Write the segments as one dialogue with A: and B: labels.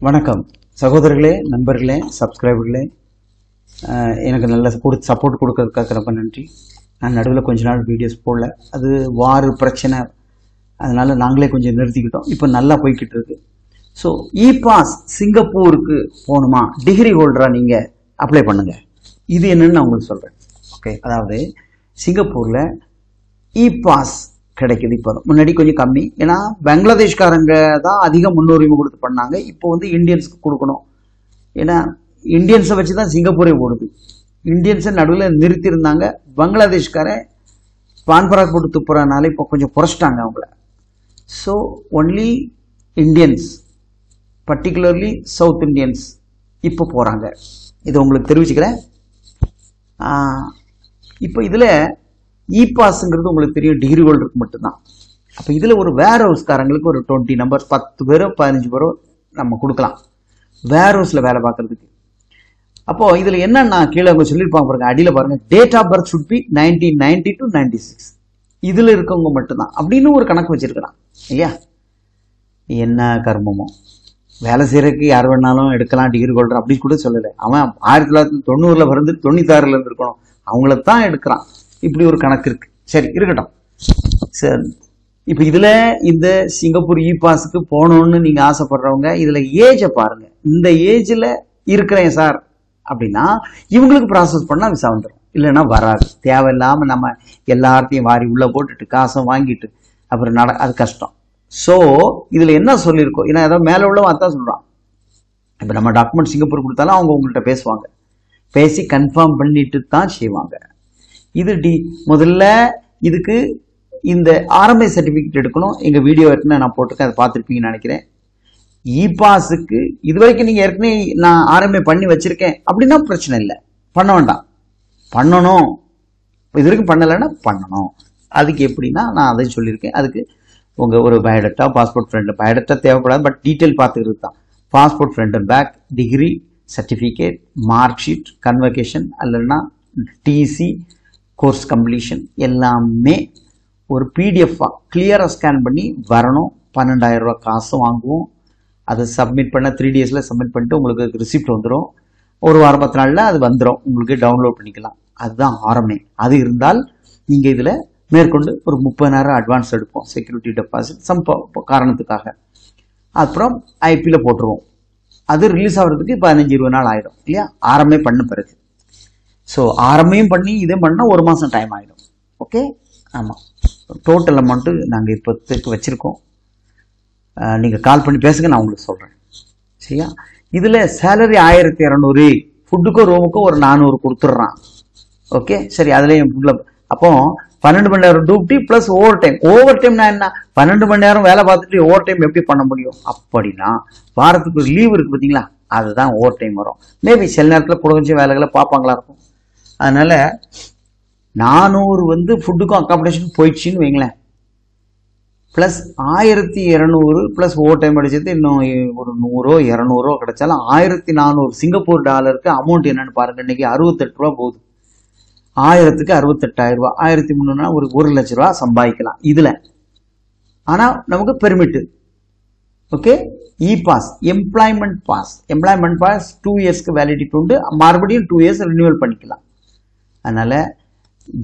A: வணக்கம் சகோதரர்களே, நண்பர்களே, சப்ஸ்கிரைபர்களே. எனக்கு நல்ல சப்போர்ட் கொடுக்கறதுக்காக ரொம்ப நன்றி. நான் நடுவில் கொஞ்ச நாள் வீடியோஸ் போடல, அது வார் பிரச்சனை, அதனால நாங்களே கொஞ்சம் நிறுத்திக்கிட்டோம். இப்போ நல்லா போய்கிட்டு இருக்கு. ஸோ இ-பாஸ் சிங்கப்பூருக்கு போகணுமா, டிகிரி ஹோல்டராக நீங்கள் அப்ளை பண்ணுங்க. இது என்னன்னு நான் உங்களுக்கு சொல்கிறேன். ஓகே, அதாவது சிங்கப்பூரில் இ-பாஸ் கிடைக்குது. இப்போ முன்னாடி கொஞ்சம் கம்மி, ஏன்னா பங்களாதேஷ்காரங்க தான் அதிக முன்னுரிமை கொடுத்து பண்ணாங்க. இப்போ வந்து இந்தியன்ஸுக்கு கொடுக்கணும், ஏன்னா இந்தியன்ஸை வச்சு தான் சிங்கப்பூரே ஓடுது. இந்தியன்ஸை நடுவில் நிறுத்தியிருந்தாங்க. பங்களாதேஷ்காரன் பான்பராக் போட்டு துப்புறனால இப்போ கொஞ்சம் குறைச்சிட்டாங்க அவங்கள. So only Indians, particularly south Indians இப்போ போகிறாங்க. இதை உங்களுக்கு தெரிவிச்சுக்கிறேன். இப்போ இதில் இ-பாஸ்ங்கிறது உங்களுக்கு தெரியும், டிகிரி ஹோல்டருக்கு மட்டும்தான். அப்போ இதில் ஒரு வேர் ஹவுஸ்காரங்களுக்கு ஒரு 20 நம்பர், 10 பேரோ 15 பேரோ நம்ம கொடுக்கலாம் வேர் ஹவுஸில் வேலை பார்க்கறதுக்கு. அப்போது இதில் என்னன்னா, கீழே அவங்க சொல்லியிருப்பாங்க பாருங்க, அடியில் பாருங்க, date of birth should be 1990 to 96. இதில் இருக்கவங்க மட்டும்தான் அப்படின்னு ஒரு கணக்கு வச்சிருக்கிறான் இல்லையா. என்ன கர்மமோ, வேலை செய்யறதுக்கு யார் வேணாலும் எடுக்கலாம் டிகிரி ஹோல்டர் அப்படி கூட சொல்லலை. அவன் 1990 பிறந்து 96 இருந்திருக்கணும், அவங்கள தான் எடுக்கிறான். இப்படி ஒரு கணக்கு இருக்கு. சரி, இருக்கட்டும். சரி, இப்போ இதில் இந்த சிங்கப்பூர் இ-பாஸுக்கு போகணுன்னு நீங்கள் ஆசைப்படுறவங்க இதில் ஏஜை பாருங்க. இந்த ஏஜில் இருக்கிறேன் சார் அப்படின்னா இவங்களுக்கு ப்ராசஸ் பண்ணால் விசா வந்துடும், இல்லைன்னா வராது. தேவையில்லாமல் நம்ம எல்லாத்தையும் வாரி உள்ளே போட்டுட்டு காசை வாங்கிட்டு அப்புறம் அது கஷ்டம். ஸோ இதில் என்ன சொல்லியிருக்கோம், ஏன்னா ஏதாவது மேலே உள்ளவன் அதான் சொல்கிறான். இப்போ நம்ம டாக்குமெண்ட் சிங்கப்பூர் கொடுத்தாலும் அவங்க உங்கள்கிட்ட பேசுவாங்க, பேசி கன்ஃபார்ம் பண்ணிட்டு தான் செய்வாங்க. இது முதல்ல இதுக்கு இந்த ஆர்எம்ஐ சர்டிஃபிகேட் எடுக்கணும். எங்கள் வீடியோ ஏற்கனவே நான் போட்டிருக்கேன், அதை பார்த்துருப்பீங்கன்னு நினைக்கிறேன். இ-பாஸுக்கு இது வரைக்கும் நீங்கள் ஏற்கனவே நான் ஆர்எம்ஐ பண்ணி வச்சுருக்கேன் அப்படின்னா பிரச்சனை இல்லை, பண்ண வேண்டாம். பண்ணணும், இது வரைக்கும் பண்ணலைன்னா பண்ணணும். அதுக்கு எப்படின்னா நான் அதை சொல்லியிருக்கேன். அதுக்கு உங்கள் ஒரு பயோடேட்டா, பாஸ்போர்ட் ஃப்ரண்ட், பயோடேட்டா தேவைப்படாது, பட் டீட்டெயில் பார்த்துக்கிறது தான். Passport front and back, degree certificate, mark sheet, convocation, அல்லைன்னா டிசி, கோர்ஸ் கம்ப்ளீஷன் எல்லாமே ஒரு பிடிஎஃபாக கிளியராக ஸ்கேன் பண்ணி வரணும். 12,000 ரூபா காசு வாங்குவோம். அதை சப்மிட் பண்ண 3 days சப்மிட் பண்ணிட்டு உங்களுக்கு ரிசிப்ட் வந்துடும். ஒரு வாரம் 10 நாளில் அது வந்துடும், உங்களுக்கு டவுன்லோட் பண்ணிக்கலாம். அதுதான் ஆரம்பமே. அது இருந்தால் நீங்கள் இதில் மேற்கொண்டு ஒரு 30,000 அட்வான்ஸ் எடுப்போம், செக்யூரிட்டி டெபாசிட் சம் காரணத்துக்காக. அப்புறம் ஐபியில் போட்டுருவோம். அது ரிலீஸ் ஆகிறதுக்கு 15-20 நாள் ஆகிடும் இல்லையா, ஆரம்பமே பண்ண பிறகு. ஸோ ஆரம்பையும் பண்ணி இதே பண்ணால் 1 மாதம் டைம் ஆகிடும். ஓகே, ஆமாம். டோட்டல் அமௌண்ட்டு நாங்கள் இப்போதைக்கு வச்சுருக்கோம். நீங்கள் கால் பண்ணி பேசுங்க, நான் உங்களுக்கு சொல்கிறேன். சரியா. இதில் சேலரி 1200, ஃபுட்டுக்கோ ரூமுக்கோ ஒரு 400 கொடுத்துட்றான். ஓகே, சரி. அதுலேயும் ஃபுட்டில் அப்போ 12 மணி நேரம் duty plus over time. Over டைம்னா என்ன, 12 மணி நேரம் வேலை பார்த்துட்டு ஓவர் டைம் எப்படி பண்ண முடியும் அப்படின்னா, வாரத்துக்கு ஒரு லீவ் இருக்குது பார்த்தீங்களா, அதுதான் ஓவர் டைம் வரும். மேபி சில நேரத்தில் குறைஞ்ச வேலைகளை பார்ப்பாங்களா இருக்கும். அதனால 400 வந்து ஃபுட்டுக்கும் அக்காமடேஷன் போயிடுச்சின்னு வைங்களேன், ப்ளஸ் 1200 ப்ளஸ் ஓவர் டைம் அடிச்சது இன்னும் ஒரு 100 200 கிடைச்சாலும் 1400 சிங்கப்பூர் டாலருக்கு அமௌண்ட் என்னன்னு பாருங்க. இன்னைக்கு 68 ரூபா போகுது. 1000க்கு 68,000 ரூபா, 1300 ஒரு 1 லட்ச ரூபா சம்பாதிக்கலாம் இதில். ஆனால் நமக்கு permit. Okay, e pass, employment pass. Employment pass 2 இயர்ஸ்க்கு வேலிடிட்டி உண்டு, மறுபடியும் 2 இயர்ஸ் ரினியூவல் பண்ணிக்கலாம். அதனால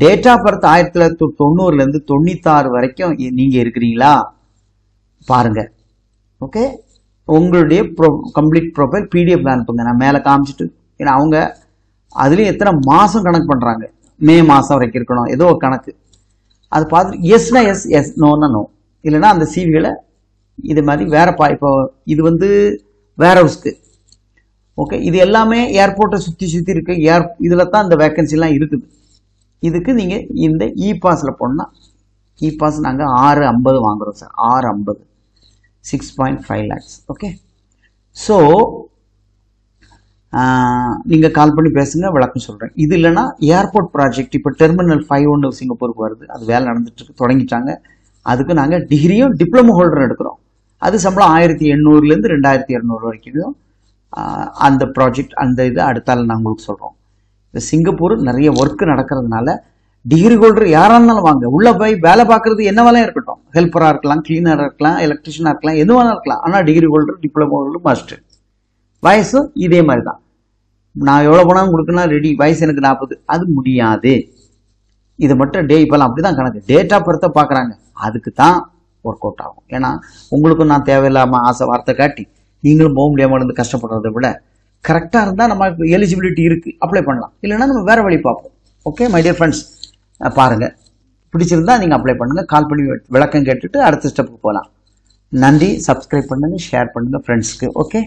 A: டேட் ஆஃப் பர்த் 1990 96 வரைக்கும் நீங்கள் இருக்கிறீங்களா பாருங்க. ஓகே, உங்களுடைய கம்ப்ளீட் ப்ரொஃபைல் பிடிஎஃப் அனுப்புங்க, நான் மேலே காமிச்சிட்டு. ஏன்னா அவங்க அதுலேயும் எத்தனை மாதம் கணக்கு பண்ணுறாங்க, மே மாதம் வரைக்கும் இருக்கணும், ஏதோ ஒரு கணக்கு. அது பார்த்துட்டு எஸ்னா எஸ், எஸ் நோன்னா நோ, இல்லைன்னா அந்த சிவிகளை இது மாதிரி வேற இப்போ இது வந்து வேர் ஹவுஸ்க்கு. ஓகே, இது எல்லாமே ஏர்போர்ட்டை சுற்றி இருக்கு. இதில் தான் இந்த வேக்கன்சிலாம் இருக்குது. இதுக்கு நீங்கள் இந்த இ-பாஸில் போனால், இ-பாஸ் நாங்கள் 650 வாங்குகிறோம் சார், 650, 6.5 lakhs. ஓகே, ஸோ நீங்கள் கால் பண்ணி பேசுங்க, விளக்கம் சொல்கிறேன். இது இல்லைன்னா ஏர்போர்ட் ப்ராஜெக்ட், இப்போ டெர்மினல் 5 சிங்கப்பூருக்கு வருது, அது வேலை நடந்துட்டுருக்கு, தொடங்கிட்டாங்க. அதுக்கு நாங்கள் டிகிரியும் டிப்ளமோ ஹோல்டரும் எடுக்கிறோம். அது சம்பளம் 1800 2200 வரைக்கும். அந்த ப்ராஜெக்ட், அந்த இது அடுத்தால நான் உங்களுக்கு சொல்கிறோம். இந்த சிங்கப்பூர் நிறைய ஒர்க்கு நடக்கிறதுனால டிகிரி ஹோல்டர் யாராக இருந்தாலும் வாங்க, உள்ளே போய் வேலை பார்க்குறது என்ன வேலையும் இருக்கட்டும், ஹெல்ப்பராக இருக்கலாம், கிளீனராக இருக்கலாம், எலக்ட்ரிஷியனாக இருக்கலாம், எதுவாக இருக்கலாம். ஆனால் degree holder, diploma holder must. வயசும் இதே மாதிரி தான். நான் எவ்வளோ பணம் கொடுக்கணும் ரெடி, வயசு எனக்கு 40, அது முடியாது. இது மட்டும் இப்போல்லாம் அப்படி தான் கணக்கு, டேட் ஆஃப் பர்த்தை பார்க்குறாங்க, அதுக்கு தான் ஒர்க் அவுட் ஆகும். ஏன்னா உங்களுக்கும் நான் தேவையில்லாமல் ஆசை வார்த்தை காட்டி நீங்களும் போக முடியாமல் இருந்து கஷ்டப்படுறதை விட கரெக்டாக இருந்தால் நமக்கு எலிஜிபிலிட்டி இருக்குது, அப்ளை பண்ணலாம். இல்லைன்னா நம்ம வேறு வழி பார்ப்போம். ஓகே மை டியர் ஃப்ரெண்ட்ஸ், பாருங்கள், பிடிச்சிருந்தா நீங்கள் அப்ளை பண்ணுங்கள், கால் பண்ணி விளக்கம் கேட்டுட்டு அடுத்த ஸ்டெப்புக்கு போகலாம். நன்றி. சப்ஸ்கிரைப் பண்ணுங்கள், ஷேர் பண்ணுங்கள் ஃப்ரெண்ட்ஸ்க்கு. ஓகே.